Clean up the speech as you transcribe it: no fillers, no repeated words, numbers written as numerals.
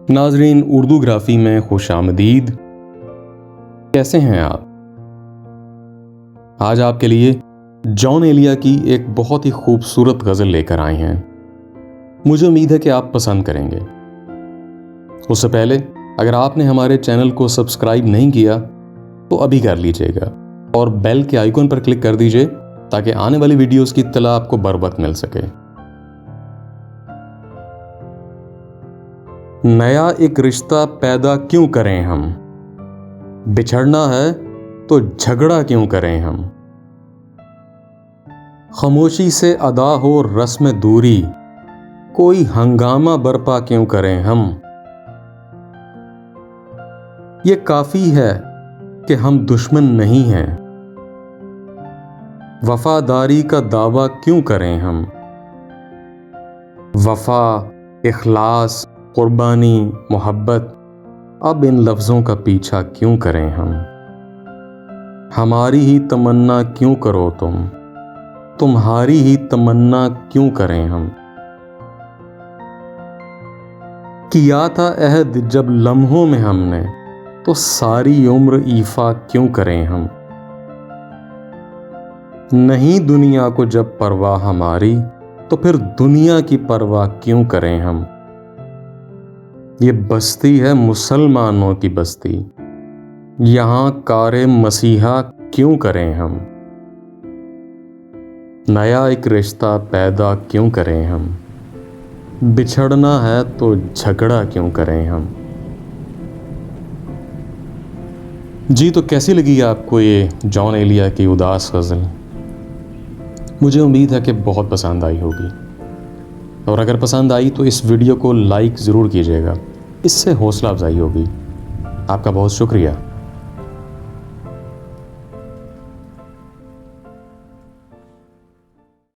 नाजरीन, उर्दू ग्राफी में खुशामदीद। कैसे हैं आप? आज आपके लिए जॉन एलिया की एक बहुत ही खूबसूरत गज़ल लेकर आए हैं। मुझे उम्मीद है कि आप पसंद करेंगे। उससे पहले अगर आपने हमारे चैनल को सब्सक्राइब नहीं किया तो अभी कर लीजिएगा और बेल के आइकन पर क्लिक कर दीजिए ताकि आने वाली वीडियोस की इत्तला आपको बर वक्त मिल सके। नया एक रिश्ता पैदा क्यों करें हम, बिछड़ना है तो झगड़ा क्यों करें हम। खामोशी से अदा हो रस्म दूरी, कोई हंगामा बर्पा क्यों करें हम। ये काफी है कि हम दुश्मन नहीं हैं, वफादारी का दावा क्यों करें हम। वफा, इखलास, कुर्बानी, मोहब्बत, अब इन लफ्ज़ों का पीछा क्यों करें हम। हमारी ही तमन्ना क्यों करो तुम, तुम्हारी ही तमन्ना क्यों करें हम। किया था अहद जब लम्हों में हमने, तो सारी उम्र ईफा क्यों करें हम। नहीं दुनिया को जब परवाह हमारी, तो फिर दुनिया की परवाह क्यों करें हम। ये बस्ती है मुसलमानों की बस्ती, यहाँ कारे मसीहा क्यों करें हम। नया एक रिश्ता पैदा क्यों करें हम, बिछड़ना है तो झगड़ा क्यों करें हम। जी, तो कैसी लगी आपको ये जॉन एलिया की उदास गज़ल? मुझे उम्मीद है कि बहुत पसंद आई होगी, और अगर पसंद आई तो इस वीडियो को लाइक ज़रूर कीजिएगा, इससे हौसला अफजाई होगी। आपका बहुत शुक्रिया।